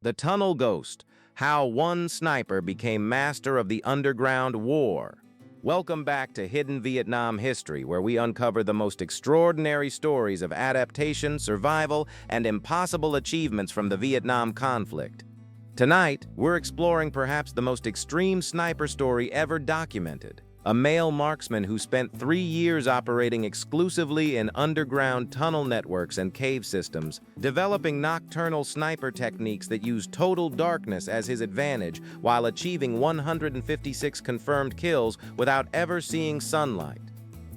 The Tunnel Ghost: How One Sniper Became Master of the Underground War. Welcome back to Hidden Vietnam History, where we uncover the most extraordinary stories of adaptation, survival, and impossible achievements from the Vietnam conflict. Tonight, we're exploring perhaps the most extreme sniper story ever documented. A male marksman who spent 3 years operating exclusively in underground tunnel networks and cave systems, developing nocturnal sniper techniques that use total darkness as his advantage while achieving 156 confirmed kills without ever seeing sunlight.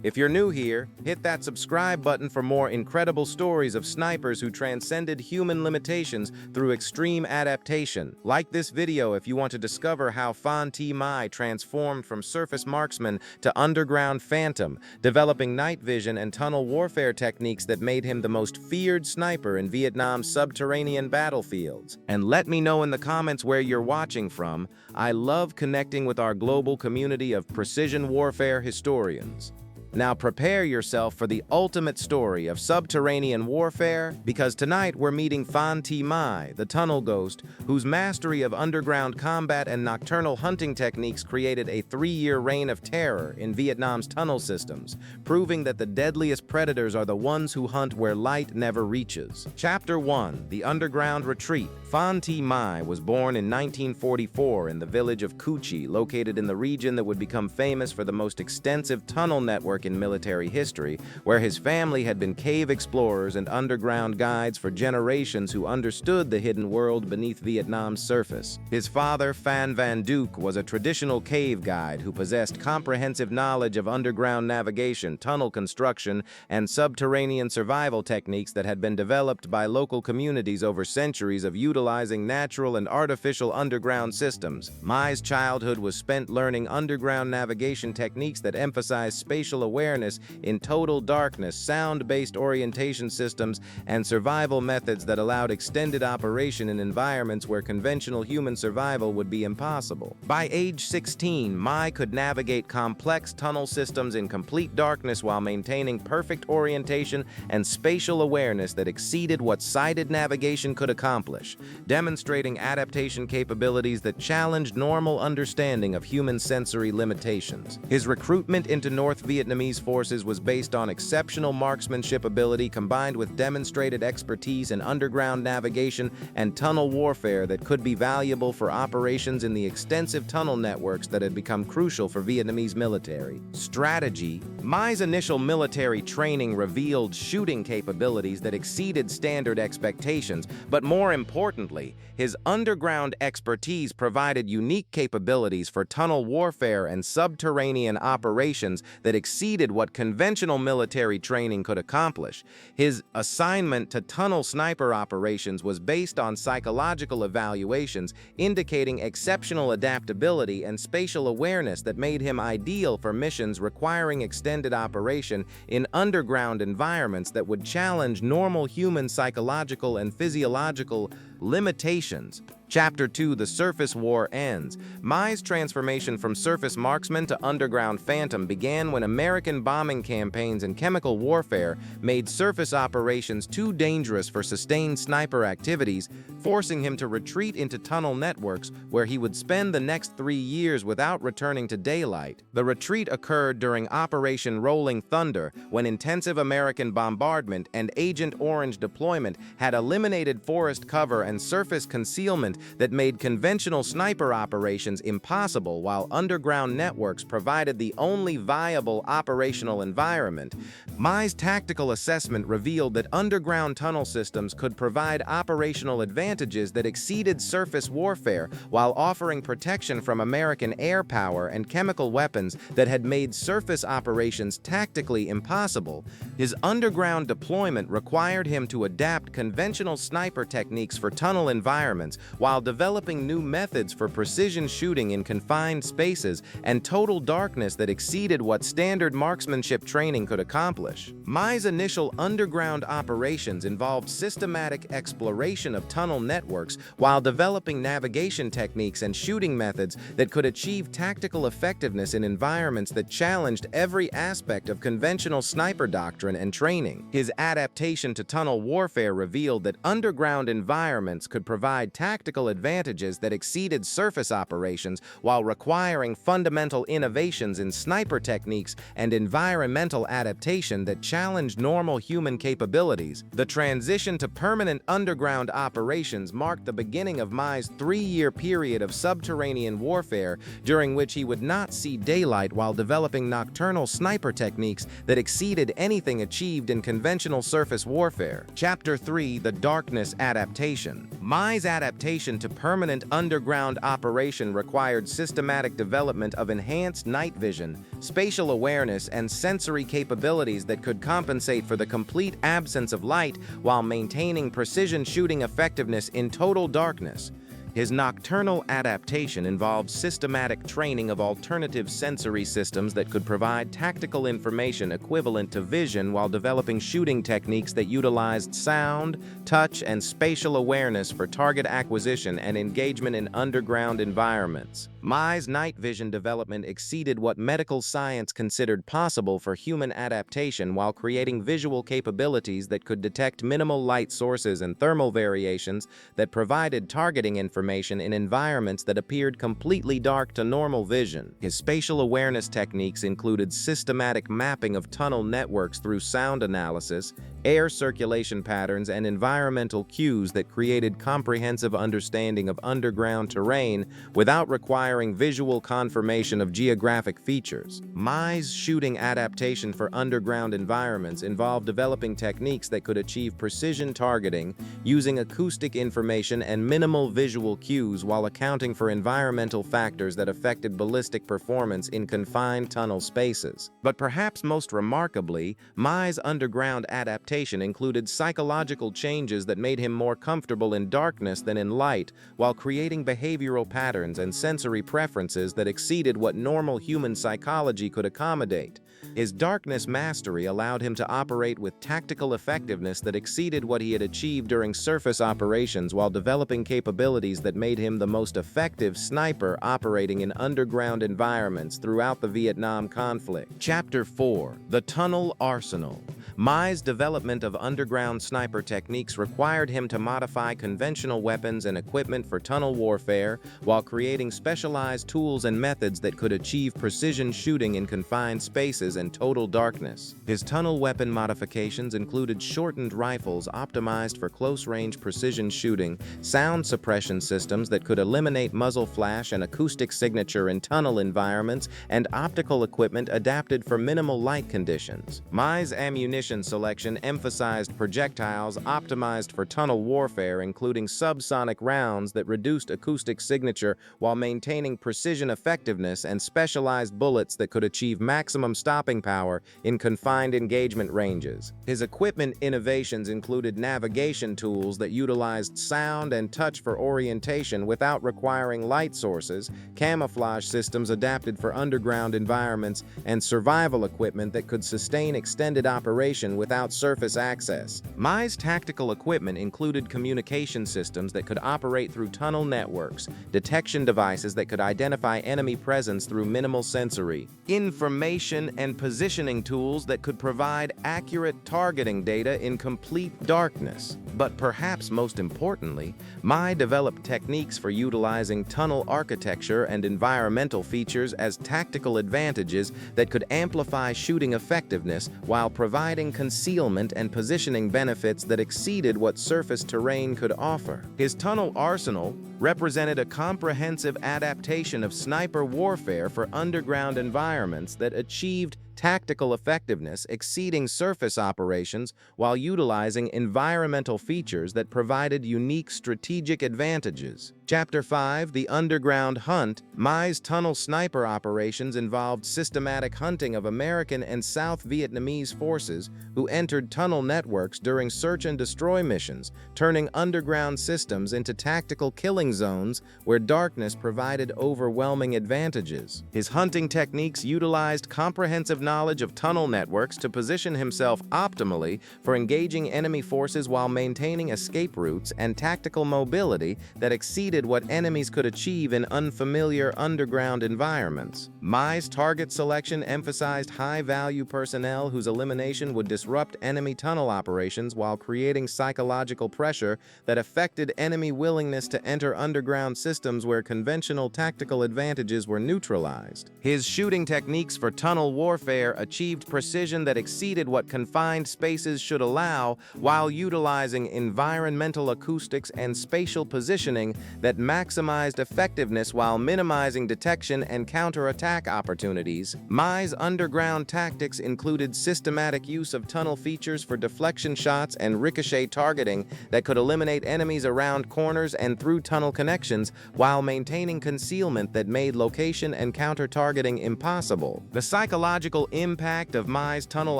If you're new here, hit that subscribe button for more incredible stories of snipers who transcended human limitations through extreme adaptation. Like this video if you want to discover how Phan Thi Mai transformed from surface marksman to underground phantom, developing night vision and tunnel warfare techniques that made him the most feared sniper in Vietnam's subterranean battlefields. And let me know in the comments where you're watching from. I love connecting with our global community of precision warfare historians. Now prepare yourself for the ultimate story of subterranean warfare, because tonight we're meeting Phan Thi Mai, the Tunnel Ghost, whose mastery of underground combat and nocturnal hunting techniques created a 3-year reign of terror in Vietnam's tunnel systems, proving that the deadliest predators are the ones who hunt where light never reaches. Chapter 1: The Underground Retreat. Phan Thi Mai was born in 1944 in the village of Cu Chi, located in the region that would become famous for the most extensive tunnel network in military history, where his family had been cave explorers and underground guides for generations who understood the hidden world beneath Vietnam's surface. His father, Phan Van Duc, was a traditional cave guide who possessed comprehensive knowledge of underground navigation, tunnel construction, and subterranean survival techniques that had been developed by local communities over centuries of utilizing natural and artificial underground systems. Mai's childhood was spent learning underground navigation techniques that emphasized spatial awareness in total darkness, sound-based orientation systems, and survival methods that allowed extended operation in environments where conventional human survival would be impossible. By age 16, Mai could navigate complex tunnel systems in complete darkness while maintaining perfect orientation and spatial awareness that exceeded what sighted navigation could accomplish, demonstrating adaptation capabilities that challenged normal understanding of human sensory limitations. His recruitment into North Vietnamese forces was based on exceptional marksmanship ability combined with demonstrated expertise in underground navigation and tunnel warfare that could be valuable for operations in the extensive tunnel networks that had become crucial for Vietnamese military. Strategy. Mai's initial military training revealed shooting capabilities that exceeded standard expectations, but more importantly, his underground expertise provided unique capabilities for tunnel warfare and subterranean operations that exceeded what conventional military training could accomplish. His assignment to tunnel sniper operations was based on psychological evaluations, indicating exceptional adaptability and spatial awareness that made him ideal for missions requiring extended operation in underground environments that would challenge normal human psychological and physiological limitations. Chapter 2: The Surface War Ends. Mai's transformation from surface marksman to underground phantom began when American bombing campaigns and chemical warfare made surface operations too dangerous for sustained sniper activities, forcing him to retreat into tunnel networks where he would spend the next 3 years without returning to daylight. The retreat occurred during Operation Rolling Thunder, when intensive American bombardment and Agent Orange deployment had eliminated forest cover and surface concealment that made conventional sniper operations impossible, while underground networks provided the only viable operational environment. Mai's tactical assessment revealed that underground tunnel systems could provide operational advantages that exceeded surface warfare while offering protection from American air power and chemical weapons that had made surface operations tactically impossible. His underground deployment required him to adapt conventional sniper techniques for tunnel environments while developing new methods for precision shooting in confined spaces and total darkness that exceeded what standard marksmanship training could accomplish. Mai's initial underground operations involved systematic exploration of tunnel networks while developing navigation techniques and shooting methods that could achieve tactical effectiveness in environments that challenged every aspect of conventional sniper doctrine and training. His adaptation to tunnel warfare revealed that underground environments environments could provide tactical advantages that exceeded surface operations while requiring fundamental innovations in sniper techniques and environmental adaptation that challenged normal human capabilities. The transition to permanent underground operations marked the beginning of Mai's 3-year period of subterranean warfare, during which he would not see daylight while developing nocturnal sniper techniques that exceeded anything achieved in conventional surface warfare. Chapter 3: The Darkness Adaptation. Mai's adaptation to permanent underground operation required systematic development of enhanced night vision, spatial awareness, and sensory capabilities that could compensate for the complete absence of light while maintaining precision shooting effectiveness in total darkness. His nocturnal adaptation involved systematic training of alternative sensory systems that could provide tactical information equivalent to vision while developing shooting techniques that utilized sound, touch, and spatial awareness for target acquisition and engagement in underground environments. Mai's night vision development exceeded what medical science considered possible for human adaptation while creating visual capabilities that could detect minimal light sources and thermal variations that provided targeting information in environments that appeared completely dark to normal vision. His spatial awareness techniques included systematic mapping of tunnel networks through sound analysis, air circulation patterns, and environmental cues that created comprehensive understanding of underground terrain without requiring visual confirmation of geographic features. Mai's shooting adaptation for underground environments involved developing techniques that could achieve precision targeting using acoustic information and minimal visual cues while accounting for environmental factors that affected ballistic performance in confined tunnel spaces. But perhaps most remarkably, Mai's underground adaptation included psychological changes that made him more comfortable in darkness than in light, while creating behavioral patterns and sensory preferences that exceeded what normal human psychology could accommodate. His darkness mastery allowed him to operate with tactical effectiveness that exceeded what he had achieved during surface operations while developing capabilities that made him the most effective sniper operating in underground environments throughout the Vietnam conflict. Chapter 4: The Tunnel Arsenal. Mai's development of underground sniper techniques required him to modify conventional weapons and equipment for tunnel warfare while creating specialized tools and methods that could achieve precision shooting in confined spaces and total darkness. His tunnel weapon modifications included shortened rifles optimized for close-range precision shooting, sound suppression systems that could eliminate muzzle flash and acoustic signature in tunnel environments, and optical equipment adapted for minimal light conditions. Mai's ammunition selection emphasized projectiles optimized for tunnel warfare, including subsonic rounds that reduced acoustic signature while maintaining precision effectiveness, and specialized bullets that could achieve maximum stopping power in confined engagement ranges. His equipment innovations included navigation tools that utilized sound and touch for orientation without requiring light sources, camouflage systems adapted for underground environments, and survival equipment that could sustain extended operation without surface access. Mai's tactical equipment included communication systems that could operate through tunnel networks, detection devices that could identify enemy presence through minimal sensory information, and positioning tools that could provide accurate targeting data in complete darkness. But perhaps most importantly, Mai developed techniques for utilizing tunnel architecture and environmental features as tactical advantages that could amplify shooting effectiveness while providing concealment and positioning benefits that exceeded what surface terrain could offer. His tunnel arsenal represented a comprehensive adaptation of sniper warfare for underground environments that achieved tactical effectiveness exceeding surface operations while utilizing environmental features that provided unique strategic advantages. Chapter 5: The Underground Hunt. Mai's tunnel sniper operations involved systematic hunting of American and South Vietnamese forces who entered tunnel networks during search and destroy missions, turning underground systems into tactical killing zones where darkness provided overwhelming advantages. His hunting techniques utilized comprehensive knowledge of tunnel networks to position himself optimally for engaging enemy forces while maintaining escape routes and tactical mobility that exceeded what enemies could achieve in unfamiliar underground environments. Mai's target selection emphasized high-value personnel whose elimination would disrupt enemy tunnel operations while creating psychological pressure that affected enemy willingness to enter underground systems where conventional tactical advantages were neutralized. His shooting techniques for tunnel warfare achieved precision that exceeded what confined spaces should allow, while utilizing environmental acoustics and spatial positioning that maximized effectiveness while minimizing detection and counterattack opportunities. Mai's underground tactics included systematic use of tunnel features for deflection shots and ricochet targeting that could eliminate enemies around corners and through tunnel connections, while maintaining concealment that made location and counter-targeting impossible. The psychological impact of Mai's tunnel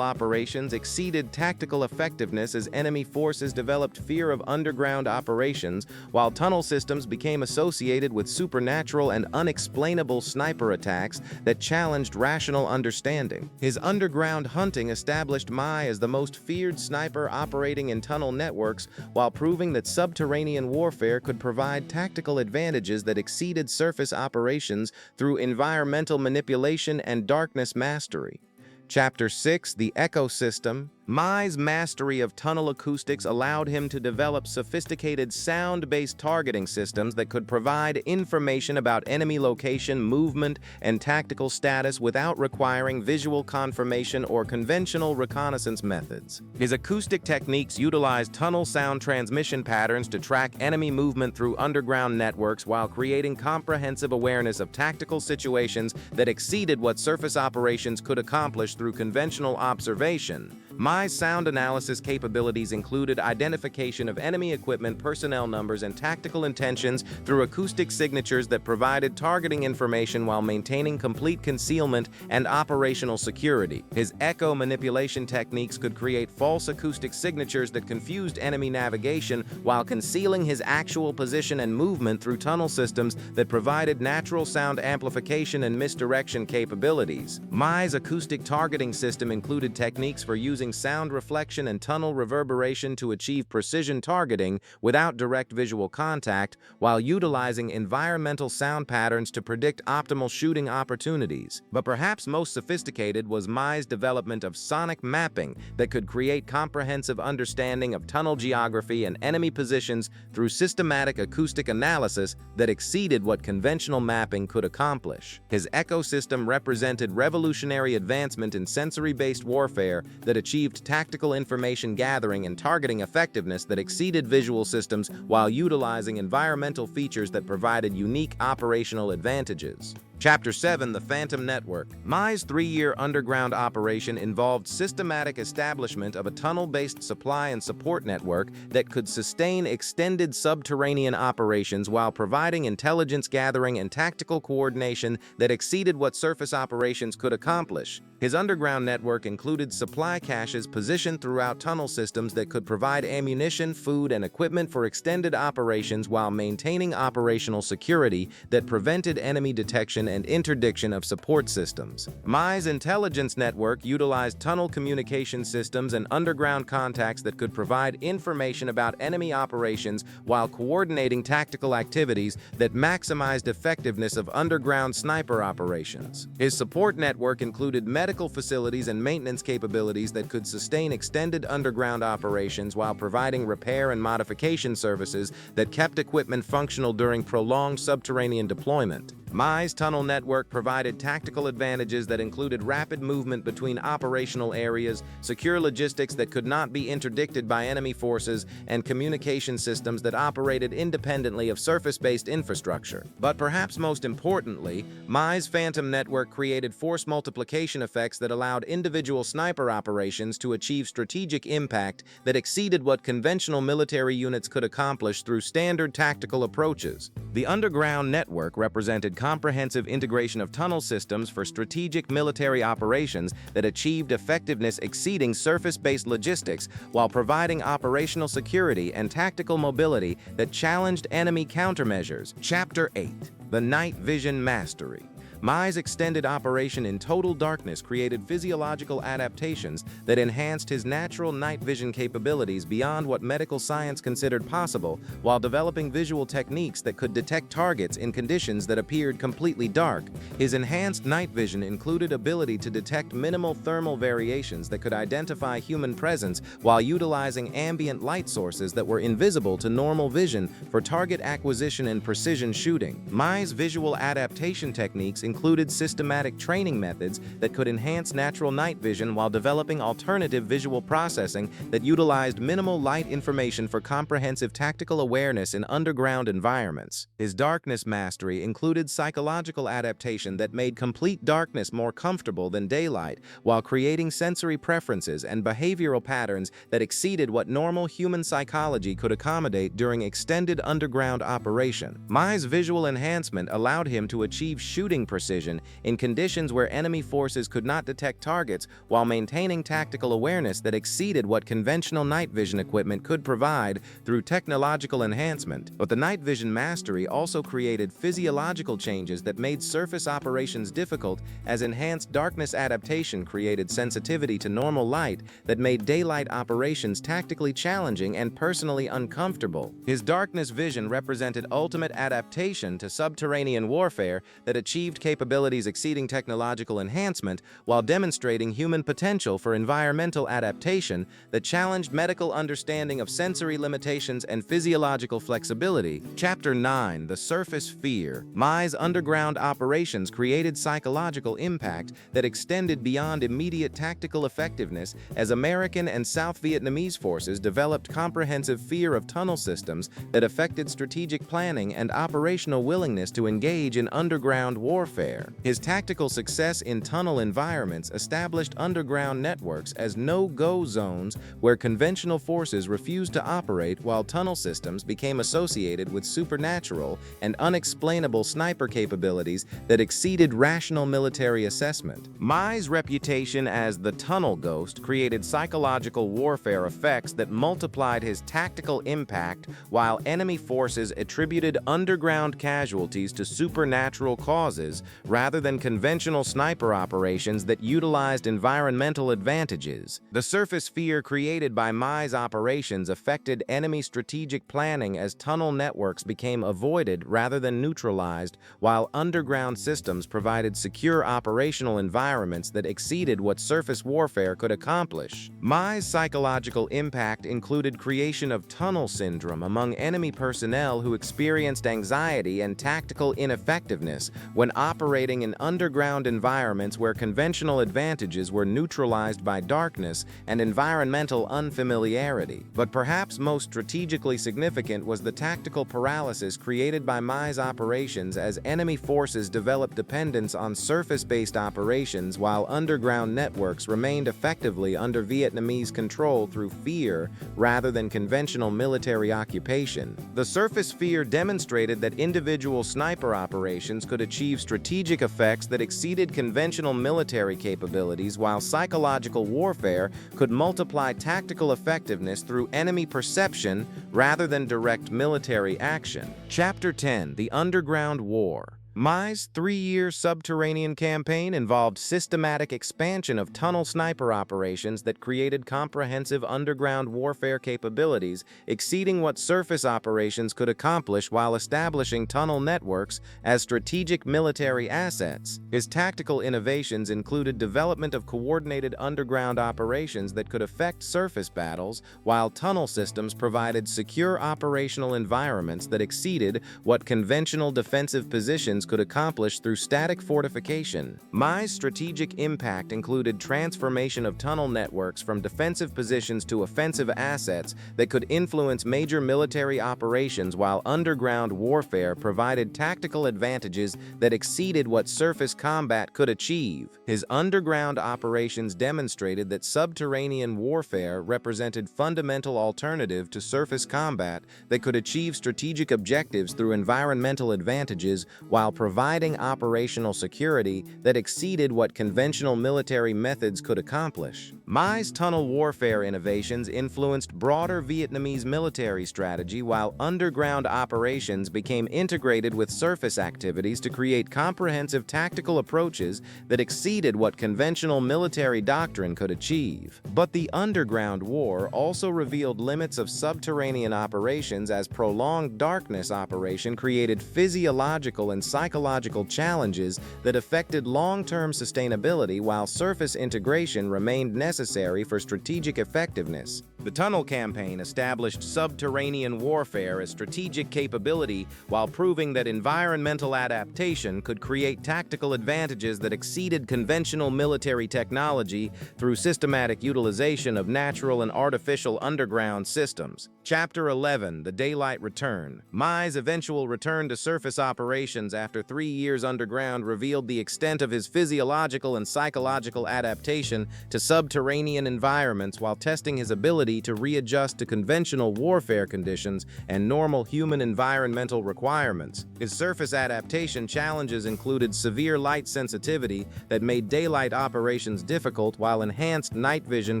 operations exceeded tactical effectiveness as enemy forces developed fear of underground operations, while tunnel systems became associated with supernatural and unexplainable sniper attacks that challenged rational understanding. His underground hunting established Mai as the most feared sniper operating in tunnel networks, while proving that subterranean warfare could provide tactical advantages that exceeded surface operations through environmental manipulation and darkness mastery. Chapter 6: The Ecosystem. Mai's mastery of tunnel acoustics allowed him to develop sophisticated sound-based targeting systems that could provide information about enemy location, movement, and tactical status without requiring visual confirmation or conventional reconnaissance methods. His acoustic techniques utilized tunnel sound transmission patterns to track enemy movement through underground networks while creating comprehensive awareness of tactical situations that exceeded what surface operations could accomplish through conventional observation. Mai's sound analysis capabilities included identification of enemy equipment, personnel numbers, and tactical intentions through acoustic signatures that provided targeting information while maintaining complete concealment and operational security. His echo manipulation techniques could create false acoustic signatures that confused enemy navigation while concealing his actual position and movement through tunnel systems that provided natural sound amplification and misdirection capabilities. Mai's acoustic targeting system included techniques for using sound reflection and tunnel reverberation to achieve precision targeting without direct visual contact, while utilizing environmental sound patterns to predict optimal shooting opportunities. But perhaps most sophisticated was Mai's development of sonic mapping that could create comprehensive understanding of tunnel geography and enemy positions through systematic acoustic analysis that exceeded what conventional mapping could accomplish. His ecosystem represented revolutionary advancement in sensory-based warfare that achieved tactical information gathering and targeting effectiveness that exceeded visual systems while utilizing environmental features that provided unique operational advantages. Chapter 7: The Phantom Network. Mai's 3-year underground operation involved systematic establishment of a tunnel-based supply and support network that could sustain extended subterranean operations while providing intelligence gathering and tactical coordination that exceeded what surface operations could accomplish. His underground network included supply caches positioned throughout tunnel systems that could provide ammunition, food, and equipment for extended operations while maintaining operational security that prevented enemy detection and interdiction of support systems. Mai's intelligence network utilized tunnel communication systems and underground contacts that could provide information about enemy operations while coordinating tactical activities that maximized effectiveness of underground sniper operations. His support network included medical facilities and maintenance capabilities that could sustain extended underground operations while providing repair and modification services that kept equipment functional during prolonged subterranean deployment. Mai's tunnel network provided tactical advantages that included rapid movement between operational areas, secure logistics that could not be interdicted by enemy forces, and communication systems that operated independently of surface-based infrastructure. But perhaps most importantly, Mai's Phantom network created force multiplication effects that allowed individual sniper operations to achieve strategic impact that exceeded what conventional military units could accomplish through standard tactical approaches. The underground network represented comprehensive integration of tunnel systems for strategic military operations that achieved effectiveness exceeding surface-based logistics while providing operational security and tactical mobility that challenged enemy countermeasures. Chapter 8: The Night Vision Mastery. Mai's extended operation in total darkness created physiological adaptations that enhanced his natural night vision capabilities beyond what medical science considered possible, while developing visual techniques that could detect targets in conditions that appeared completely dark. His enhanced night vision included ability to detect minimal thermal variations that could identify human presence while utilizing ambient light sources that were invisible to normal vision for target acquisition and precision shooting. Mai's visual adaptation techniques included systematic training methods that could enhance natural night vision while developing alternative visual processing that utilized minimal light information for comprehensive tactical awareness in underground environments. His darkness mastery included psychological adaptation that made complete darkness more comfortable than daylight, while creating sensory preferences and behavioral patterns that exceeded what normal human psychology could accommodate during extended underground operation. Mai's visual enhancement allowed him to achieve shooting precision in conditions where enemy forces could not detect targets, while maintaining tactical awareness that exceeded what conventional night vision equipment could provide through technological enhancement. But the night vision mastery also created physiological changes that made surface operations difficult, as enhanced darkness adaptation created sensitivity to normal light that made daylight operations tactically challenging and personally uncomfortable. His darkness vision represented ultimate adaptation to subterranean warfare that achieved capabilities exceeding technological enhancement while demonstrating human potential for environmental adaptation that challenged medical understanding of sensory limitations and physiological flexibility. Chapter 9: The Surface Fear. Mai's underground operations created psychological impact that extended beyond immediate tactical effectiveness as American and South Vietnamese forces developed comprehensive fear of tunnel systems that affected strategic planning and operational willingness to engage in underground warfare. His tactical success in tunnel environments established underground networks as no-go zones where conventional forces refused to operate, while tunnel systems became associated with supernatural and unexplainable sniper capabilities that exceeded rational military assessment. Mai's reputation as the tunnel ghost created psychological warfare effects that multiplied his tactical impact, while enemy forces attributed underground casualties to supernatural causes rather than conventional sniper operations that utilized environmental advantages. The surface fear created by Mai's operations affected enemy strategic planning as tunnel networks became avoided rather than neutralized, while underground systems provided secure operational environments that exceeded what surface warfare could accomplish. Mai's psychological impact included creation of tunnel syndrome among enemy personnel who experienced anxiety and tactical ineffectiveness when operating in underground environments where conventional advantages were neutralized by darkness and environmental unfamiliarity. But perhaps most strategically significant was the tactical paralysis created by Mai's operations as enemy forces developed dependence on surface-based operations while underground networks remained effectively under Vietnamese control through fear rather than conventional military occupation. The surface fear demonstrated that individual sniper operations could achieve strategic effects that exceeded conventional military capabilities, while psychological warfare could multiply tactical effectiveness through enemy perception rather than direct military action. Chapter 10: The Underground War. Mai's 3-year subterranean campaign involved systematic expansion of tunnel sniper operations that created comprehensive underground warfare capabilities, exceeding what surface operations could accomplish while establishing tunnel networks as strategic military assets. His tactical innovations included development of coordinated underground operations that could affect surface battles, while tunnel systems provided secure operational environments that exceeded what conventional defensive positions could accomplish through static fortification. Mai's strategic impact included transformation of tunnel networks from defensive positions to offensive assets that could influence major military operations, while underground warfare provided tactical advantages that exceeded what surface combat could achieve. His underground operations demonstrated that subterranean warfare represented fundamental alternative to surface combat that could achieve strategic objectives through environmental advantages while providing operational security that exceeded what conventional military methods could accomplish. Mai's tunnel warfare innovations influenced broader Vietnamese military strategy, while underground operations became integrated with surface activities to create comprehensive tactical approaches that exceeded what conventional military doctrine could achieve. But the underground war also revealed limits of subterranean operations, as prolonged darkness operation created physiological and psychological challenges that affected long-term sustainability, while surface integration remained necessary for strategic effectiveness. The Tunnel Campaign established subterranean warfare as strategic capability, while proving that environmental adaptation could create tactical advantages that exceeded conventional military technology through systematic utilization of natural and artificial underground systems. Chapter 11: The Daylight Return. Mai's eventual return to surface operations after 3 years underground revealed the extent of his physiological and psychological adaptation to subterranean environments, while testing his ability to readjust to conventional warfare conditions and normal human environmental requirements. His surface adaptation challenges included severe light sensitivity that made daylight operations difficult, while enhanced night vision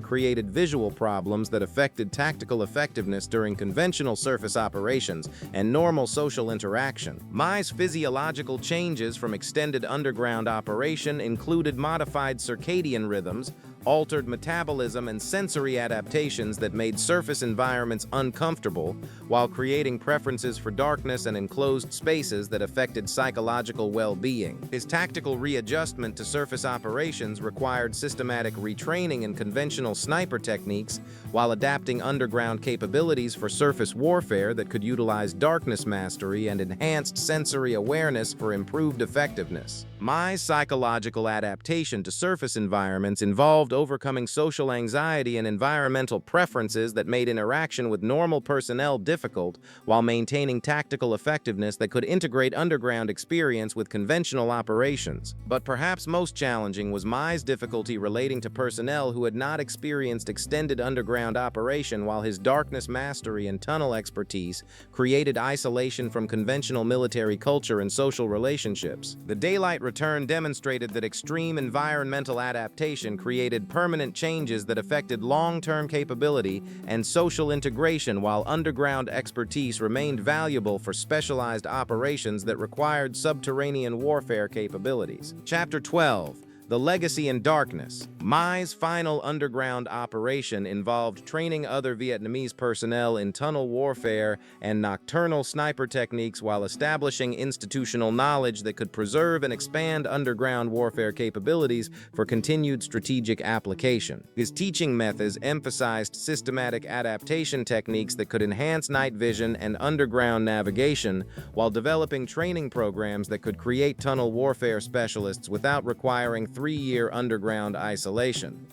created visual problems that affected tactical effectiveness during conventional surface operations and normal social interaction. Mai's physiological changes from extended underground operation included modified circadian rhythms, altered metabolism, and sensory adaptations that made surface environments uncomfortable, while creating preferences for darkness and enclosed spaces that affected psychological well-being. His tactical readjustment to surface operations required systematic retraining in conventional sniper techniques, while adapting underground capabilities for surface warfare that could utilize darkness mastery and enhanced sensory awareness for improved effectiveness. Mai's psychological adaptation to surface environments involved overcoming social anxiety and environmental preferences that made interaction with normal personnel difficult, while maintaining tactical effectiveness that could integrate underground experience with conventional operations. But perhaps most challenging was Mai's difficulty relating to personnel who had not experienced extended underground operation, while his darkness mastery and tunnel expertise created isolation from conventional military culture and social relationships. The daylight return demonstrated that extreme environmental adaptation created permanent changes that affected long-term capability and social integration, while underground expertise remained valuable for specialized operations that required subterranean warfare capabilities. Chapter 12: The Legacy in Darkness. Mai's final underground operation involved training other Vietnamese personnel in tunnel warfare and nocturnal sniper techniques, while establishing institutional knowledge that could preserve and expand underground warfare capabilities for continued strategic application. His teaching methods emphasized systematic adaptation techniques that could enhance night vision and underground navigation, while developing training programs that could create tunnel warfare specialists without requiring 3-year underground isolation.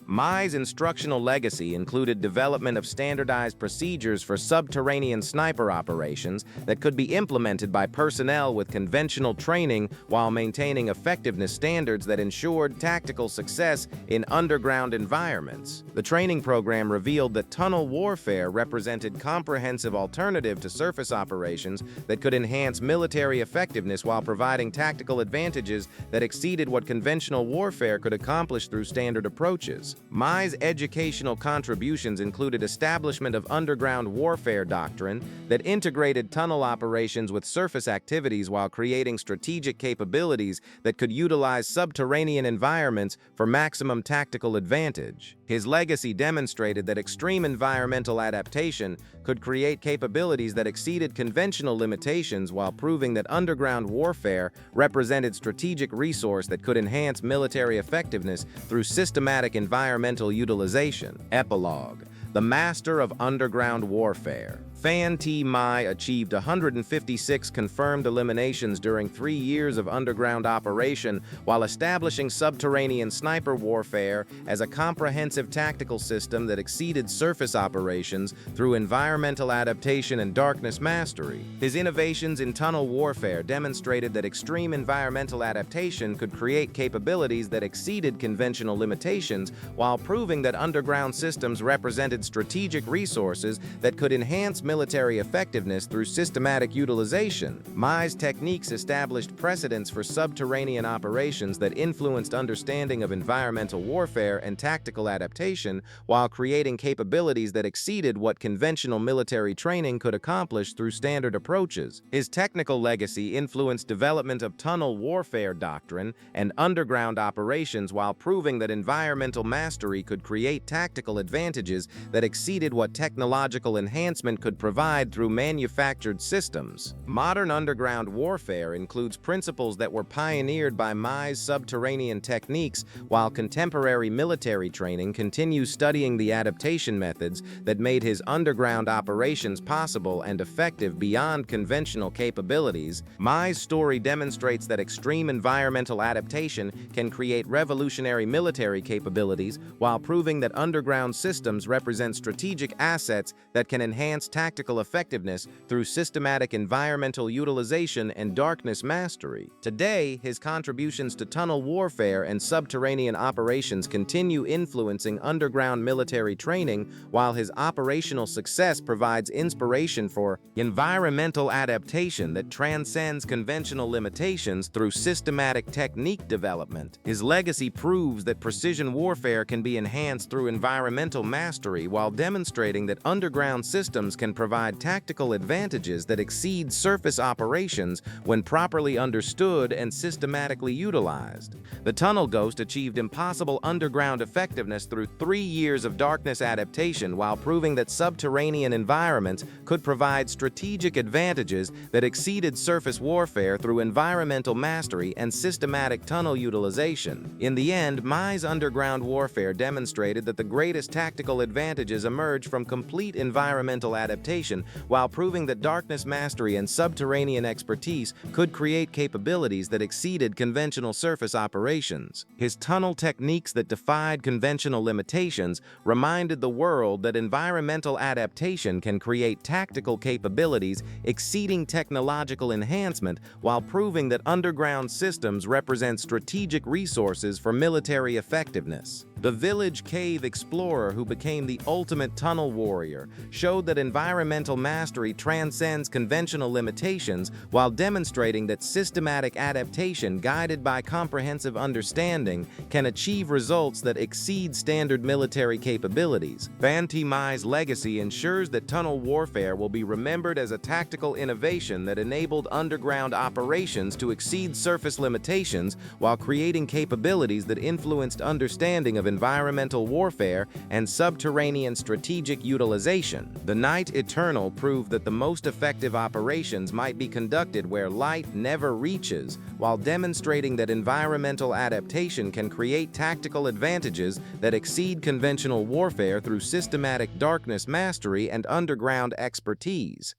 Mai's instructional legacy included development of standardized procedures for subterranean sniper operations that could be implemented by personnel with conventional training, while maintaining effectiveness standards that ensured tactical success in underground environments. The training program revealed that tunnel warfare represented comprehensive alternative to surface operations that could enhance military effectiveness while providing tactical advantages that exceeded what conventional warfare could accomplish through standard approaches. Mai's educational contributions included establishment of underground warfare doctrine that integrated tunnel operations with surface activities, while creating strategic capabilities that could utilize subterranean environments for maximum tactical advantage. His legacy demonstrated that extreme environmental adaptation could create capabilities that exceeded conventional limitations, while proving that underground warfare represented strategic resource that could enhance military effectiveness through systematic environmental utilization. Epilogue: The Master of Underground Warfare. Phan Thi Mai achieved 156 confirmed eliminations during 3 years of underground operation, while establishing subterranean sniper warfare as a comprehensive tactical system that exceeded surface operations through environmental adaptation and darkness mastery. His innovations in tunnel warfare demonstrated that extreme environmental adaptation could create capabilities that exceeded conventional limitations, while proving that underground systems represented strategic resources that could enhance military effectiveness through systematic utilization. Mai's techniques established precedents for subterranean operations that influenced understanding of environmental warfare and tactical adaptation, while creating capabilities that exceeded what conventional military training could accomplish through standard approaches. His technical legacy influenced development of tunnel warfare doctrine and underground operations, while proving that environmental mastery could create tactical advantages that exceeded what technological enhancement could provide through manufactured systems. Modern underground warfare includes principles that were pioneered by Mai's subterranean techniques, while contemporary military training continues studying the adaptation methods that made his underground operations possible and effective beyond conventional capabilities. Mai's story demonstrates that extreme environmental adaptation can create revolutionary military capabilities, while proving that underground systems represent strategic assets that can enhance tactical effectiveness through systematic environmental utilization and darkness mastery. Today, his contributions to tunnel warfare and subterranean operations continue influencing underground military training, while his operational success provides inspiration for environmental adaptation that transcends conventional limitations through systematic technique development. His legacy proves that precision warfare can be enhanced through environmental mastery, while demonstrating that underground systems can provide tactical advantages that exceed surface operations when properly understood and systematically utilized. The Tunnel Ghost achieved impossible underground effectiveness through 3 years of darkness adaptation, while proving that subterranean environments could provide strategic advantages that exceeded surface warfare through environmental mastery and systematic tunnel utilization. In the end, Mai's underground warfare demonstrated that the greatest tactical advantages emerge from complete environmental adaptation, while proving that darkness mastery and subterranean expertise could create capabilities that exceeded conventional surface operations. His tunnel techniques that defied conventional limitations reminded the world that environmental adaptation can create tactical capabilities exceeding technological enhancement, while proving that underground systems represent strategic resources for military effectiveness. The village cave explorer, who became the ultimate tunnel warrior, showed that environmental mastery transcends conventional limitations, while demonstrating that systematic adaptation guided by comprehensive understanding can achieve results that exceed standard military capabilities. Phan Thi Mai's legacy ensures that tunnel warfare will be remembered as a tactical innovation that enabled underground operations to exceed surface limitations, while creating capabilities that influenced understanding of environmental warfare and subterranean strategic utilization. The Night Eternal proved that the most effective operations might be conducted where light never reaches, while demonstrating that environmental adaptation can create tactical advantages that exceed conventional warfare through systematic darkness mastery and underground expertise.